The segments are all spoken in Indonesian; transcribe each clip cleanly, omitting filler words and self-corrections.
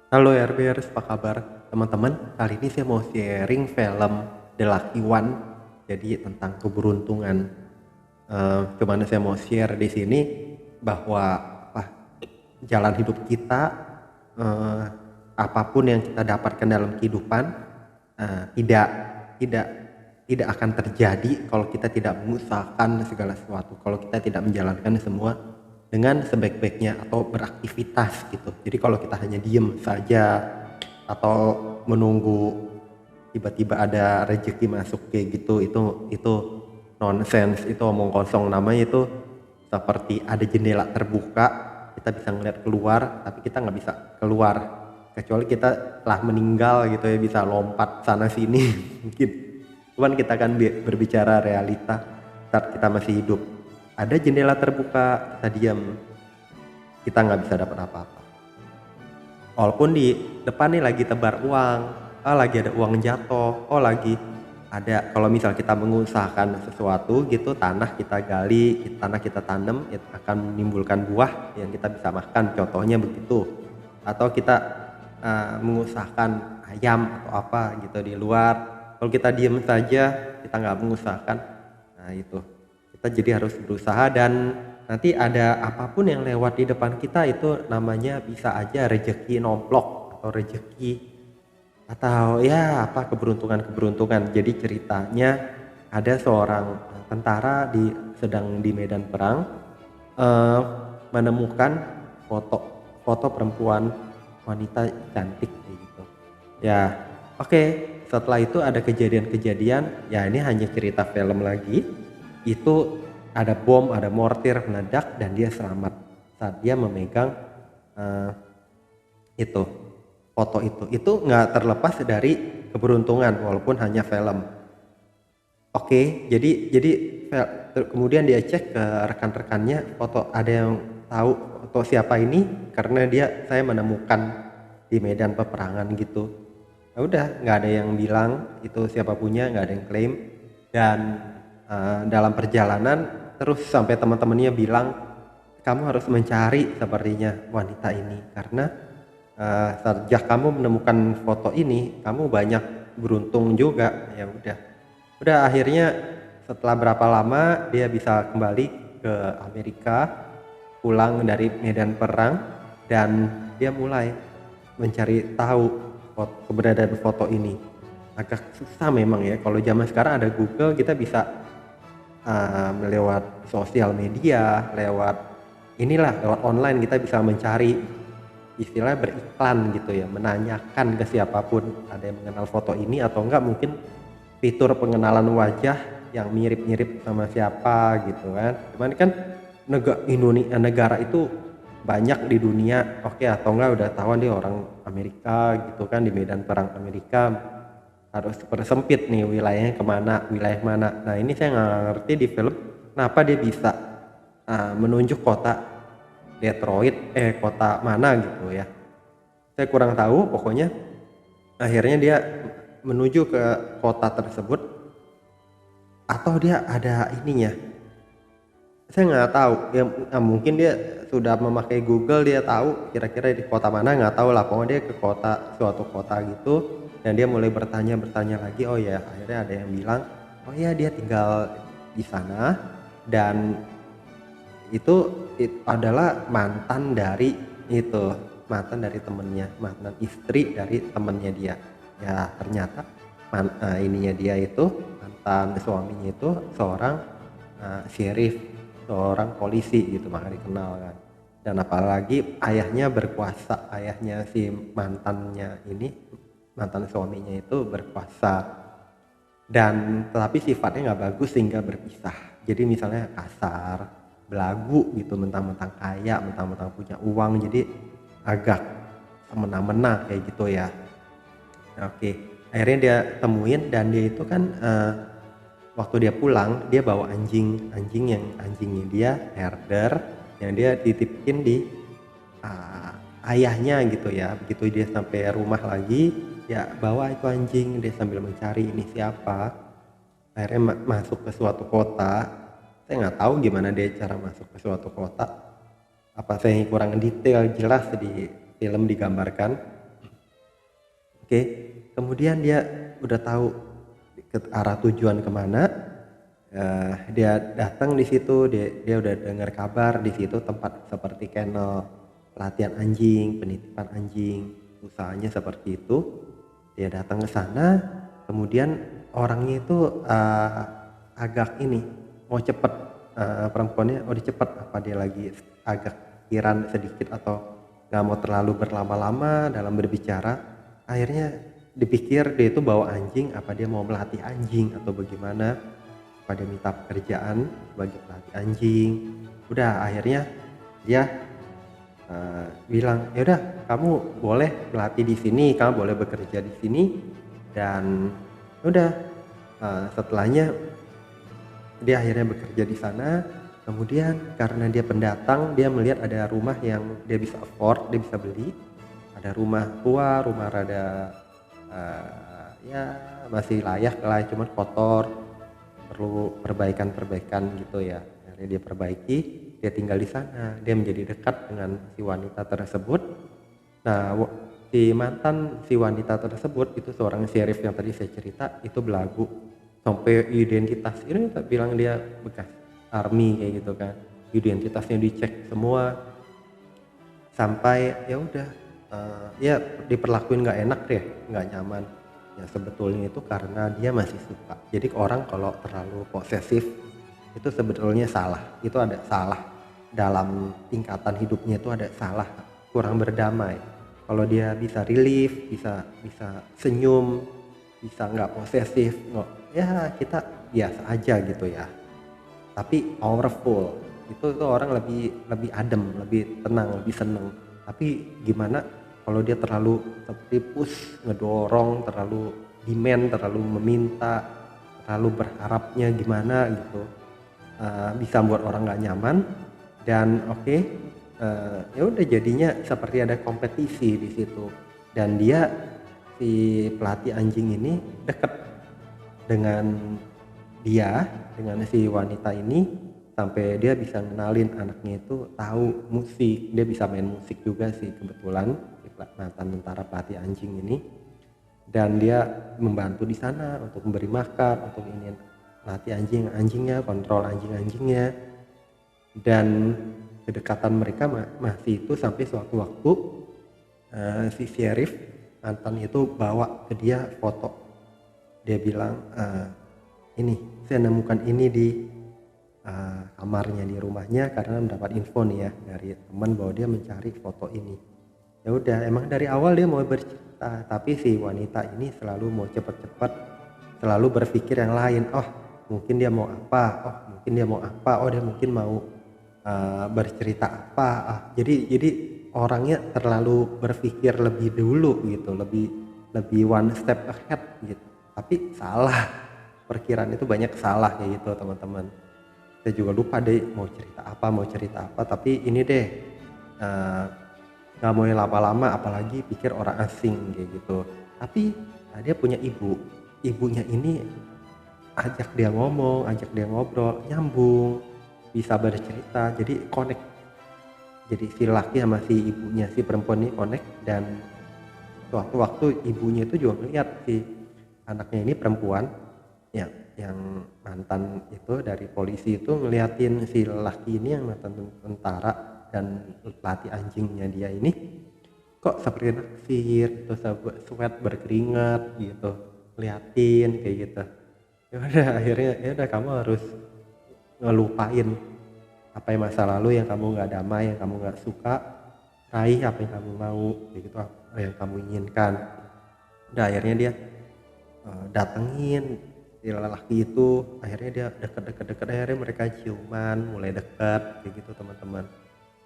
Halo Herbers, apa kabar teman-teman? Kali ini saya mau sharing film The Lucky One, jadi tentang keberuntungan. Cuman saya mau share di sini bahwa jalan hidup kita, eh, apapun yang kita dapatkan dalam kehidupan, tidak tidak tidak akan terjadi kalau kita tidak mengusahakan segala sesuatu, kalau kita tidak menjalankan semua dengan sebaik-baiknya atau beraktivitas gitu. Jadi kalau kita hanya diem saja atau menunggu tiba-tiba ada rezeki masuk kayak gitu, itu nonsense, itu omong kosong. Namanya itu seperti ada jendela terbuka, kita bisa ngeliat keluar tapi kita nggak bisa keluar kecuali kita telah meninggal gitu ya, bisa lompat sana sini mungkin. Cuman kita kan berbicara realita saat kita masih hidup. Ada jendela terbuka, kita diam, kita nggak bisa dapat apa-apa. Walaupun di depan nih lagi tebar uang, lagi ada uang jatuh, lagi ada, kalau misal kita mengusahakan sesuatu gitu, tanah kita gali, tanah kita tanam, itu akan menimbulkan buah yang kita bisa makan, contohnya begitu. Atau kita mengusahakan ayam atau apa gitu di luar, kalau kita diem saja, kita nggak mengusahakan, nah itu. Kita jadi harus berusaha, dan nanti ada apapun yang lewat di depan kita itu namanya bisa aja rezeki nomplok atau rezeki atau ya apa, keberuntungan-keberuntungan. Jadi ceritanya ada seorang tentara sedang di medan perang, eh, menemukan foto foto perempuan, wanita cantik kayak gitu. Ya, oke. Setelah itu ada kejadian-kejadian. Ya ini hanya cerita film lagi. Itu ada bom, ada mortir meledak dan dia selamat saat dia memegang eh, itu foto itu. Itu nggak terlepas dari keberuntungan walaupun hanya film. Oke, jadi kemudian dia cek ke rekan-rekannya, foto ada yang tahu foto siapa ini, karena saya menemukan di medan peperangan gitu. Ya udah, nggak ada yang bilang itu siapa punya, nggak ada yang klaim. Dan dalam perjalanan terus sampai teman-temannya bilang, kamu harus mencari sepertinya wanita ini, karena sejak kamu menemukan foto ini kamu banyak beruntung juga. Ya udah akhirnya setelah berapa lama dia bisa kembali ke Amerika, pulang dari medan perang, dan dia mulai mencari tahu keberadaan foto ini. Agak susah memang ya, kalau zaman sekarang ada Google, kita bisa lewat sosial media, lewat online kita bisa mencari, istilahnya beriklan gitu ya, menanyakan ke siapapun ada yang mengenal foto ini atau enggak, mungkin fitur pengenalan wajah yang mirip-mirip sama siapa gitu kan. Cuman kan negara itu banyak di dunia, oke, atau enggak udah tahu dia orang Amerika gitu kan, di medan perang Amerika harus persempit nih wilayahnya kemana, wilayah mana. Nah ini saya nggak ngerti di film kenapa dia bisa menunjuk kota Detroit, kota mana gitu ya. Saya kurang tahu, pokoknya akhirnya dia menuju ke kota tersebut, atau dia ada ininya. Saya nggak tahu, ya mungkin dia sudah memakai Google, dia tahu kira-kira di kota mana, nggak tahu lah. Pokoknya dia ke suatu kota gitu, dan dia mulai bertanya lagi. Oh ya, akhirnya ada yang bilang, oh ya dia tinggal di sana, dan itu adalah mantan dari temennya, mantan istri dari temennya dia. Ya ternyata ininya dia itu, mantan suaminya itu seorang sheriff, seorang polisi gitu, maka dikenal kan. Dan apalagi ayahnya berkuasa, ayahnya si mantan suaminya itu berkuasa, dan tetapi sifatnya nggak bagus sehingga berpisah. Jadi misalnya kasar, belagu gitu, mentang-mentang kaya, mentang-mentang punya uang, jadi agak semena-mena kayak gitu ya. Oke, akhirnya dia temuin, dan dia itu kan waktu dia pulang dia bawa anjingnya dia herder, yang dia titipin di ayahnya gitu ya. Begitu dia sampai rumah lagi, ya bawa itu anjing, dia sambil mencari ini siapa. Akhirnya masuk ke suatu kota. Saya nggak tahu gimana dia cara masuk ke suatu kota, apa saya kurang detail, jelas di film digambarkan. Oke, kemudian dia udah tahu ke arah tujuan kemana. Dia datang di situ, dia udah dengar kabar di situ tempat seperti kennel pelatihan anjing, penitipan anjing, usahanya seperti itu. Dia datang ke sana, kemudian orangnya itu agak ini mau cepet, perempuannya udah cepet, apa dia lagi agak pikiran sedikit atau nggak mau terlalu berlama-lama dalam berbicara. Akhirnya dipikir dia itu bawa anjing, apa dia mau melatih anjing atau bagaimana, pada minta pekerjaan sebagai pelatih anjing. Udah akhirnya dia bilang, ya udah kamu boleh melatih di sini, kamu boleh bekerja di sini. Dan udah setelahnya dia akhirnya bekerja di sana. Kemudian karena dia pendatang, dia melihat ada rumah yang dia bisa afford, dia bisa beli. Ada rumah tua, rumah rada ya masih layak lah, cuman kotor, perlu perbaikan-perbaikan gitu ya. Akhirnya dia perbaiki, dia tinggal di sana, dia menjadi dekat dengan si wanita tersebut. Nah, si mantan si wanita tersebut itu seorang sheriff yang tadi saya cerita, itu belagu sampai identitas ini tak bilang dia bekas army kayak gitu kan. Identitasnya dicek semua sampai ya udah ya diperlakuin nggak enak deh, nggak nyaman. Ya sebetulnya itu karena dia masih suka. Jadi orang kalau terlalu posesif itu sebetulnya salah. Itu ada salah dalam tingkatan hidupnya, itu ada salah, kurang berdamai. Kalau dia bisa relief, bisa bisa senyum, bisa nggak posesif, nggak, ya kita biasa aja gitu ya. Tapi powerful itu orang lebih lebih adem, lebih tenang, lebih seneng. Tapi gimana kalau dia terlalu seperti push, ngedorong, terlalu demand, terlalu meminta, terlalu berharapnya gimana gitu, bisa buat orang nggak nyaman. Dan oke, ya udah jadinya seperti ada kompetisi di situ. Dan dia, si pelatih anjing ini deket dengan dia, dengan si wanita ini, sampai dia bisa ngenalin anaknya itu tahu musik. Dia bisa main musik juga sih kebetulan, si mantan tentara pelatih anjing ini. Dan dia membantu di sana untuk memberi makan, untuk ini latih anjingnya, kontrol anjingnya. Dan kedekatan mereka masih itu sampai suatu waktu si sheriff mantan itu bawa ke dia foto. Dia bilang, ini saya nemukan ini di kamarnya, di rumahnya, karena mendapat info nih ya dari teman bahwa dia mencari foto ini. Ya udah, emang dari awal dia mau bercerita, tapi si wanita ini selalu mau cepet-cepet, selalu berpikir yang lain. Oh mungkin dia mau apa, oh mungkin dia mau apa, oh dia mungkin mau bercerita apa. Jadi orangnya terlalu berpikir lebih dulu gitu, lebih one step ahead gitu. Tapi salah, perkiraan itu banyak salah kayak gitu teman-teman. Saya juga lupa deh mau cerita apa, tapi ini deh nggak mau lama-lama, apalagi pikir orang asing kayak gitu. Tapi dia punya ibunya ini ajak dia ngomong, ajak dia ngobrol, nyambung, bisa bercerita, jadi connect. Jadi si laki sama si ibunya si perempuan ini connect. Dan suatu waktu ibunya itu juga ngeliat si anaknya ini perempuan, yang mantan itu dari polisi itu ngeliatin si laki ini yang mantan tentara dan pelatih anjingnya dia ini kok seperti naksir, terus sweat berkeringat gitu, ngeliatin kayak gitu. Ya udah akhirnya, ya udah kamu harus ngelupain apa yang masa lalu yang kamu nggak damai, yang kamu nggak suka, raih apa yang kamu mau kayak gitu, apa yang kamu inginkan. Udah akhirnya dia datengin si lelaki itu, akhirnya dia deket, akhirnya mereka ciuman, mulai deket kayak gitu teman-teman.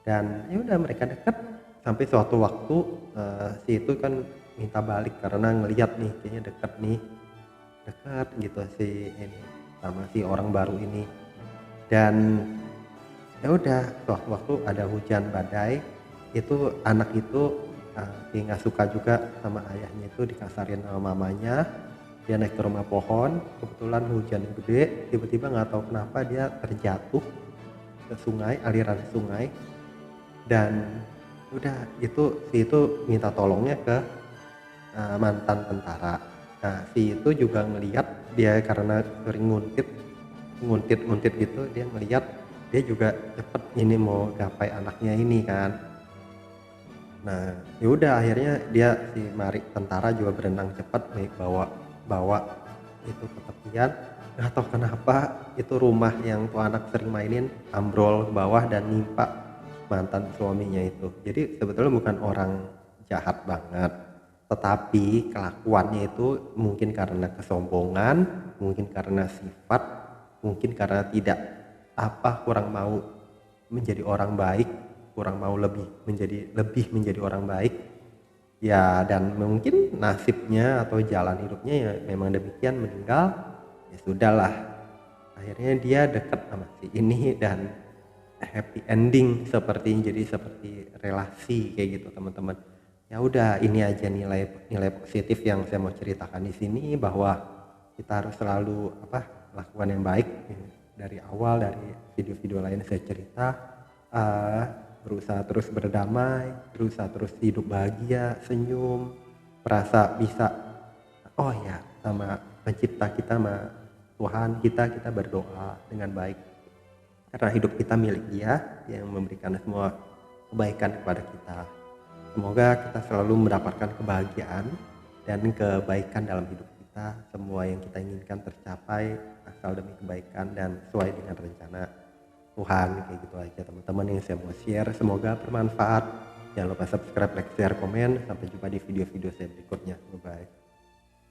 Dan ya udah mereka deket sampai suatu waktu si itu kan minta balik karena ngeliat nih kayaknya deket gitu si ini sama si orang baru ini. Dan ya udah suatu waktu ada hujan badai, itu anak itu dia nggak suka juga sama ayahnya itu dikasarin sama mamanya. Dia naik ke rumah pohon, kebetulan hujan gede, tiba-tiba nggak tahu kenapa dia terjatuh ke sungai, aliran sungai. Dan udah itu si itu minta tolongnya ke mantan tentara. Nah, si itu juga ngelihat dia karena sering nguntit gitu, dia ngelihat dia juga cepet ini mau gapai anaknya ini kan. Nah, ya udah akhirnya dia si Mari tentara juga berenang cepat nih bawa bawa itu ke tepian. Nggak tahu kenapa itu rumah yang tuh anak sering mainin ambrol ke bawah dan nimpa mantan suaminya itu. Jadi sebetulnya bukan orang jahat banget, tetapi kelakuannya itu mungkin karena kesombongan, mungkin karena sifat, mungkin karena tidak kurang mau menjadi orang baik, kurang mau lebih menjadi orang baik. Ya dan mungkin nasibnya atau jalan hidupnya ya memang demikian, meninggal, ya sudahlah. Akhirnya dia dekat sama si ini dan happy ending jadi seperti relasi kayak gitu teman-teman. Ya udah ini aja nilai positif yang saya mau ceritakan di sini, bahwa kita harus selalu lakukan yang baik. Dari awal dari video-video lain saya cerita, eh, berusaha terus berdamai, berusaha terus hidup bahagia, senyum, merasa bisa, oh ya, sama pencipta kita, sama Tuhan kita berdoa dengan baik. Karena hidup kita milik Dia yang memberikan semua kebaikan kepada kita. Semoga kita selalu mendapatkan kebahagiaan dan kebaikan dalam hidup kita. Semua yang kita inginkan tercapai asal demi kebaikan dan sesuai dengan rencana Tuhan. Kayak gitu aja teman-teman yang saya mau share. Semoga bermanfaat. Jangan lupa subscribe, like, share, komen. Sampai jumpa di video-video saya berikutnya. Bye bye.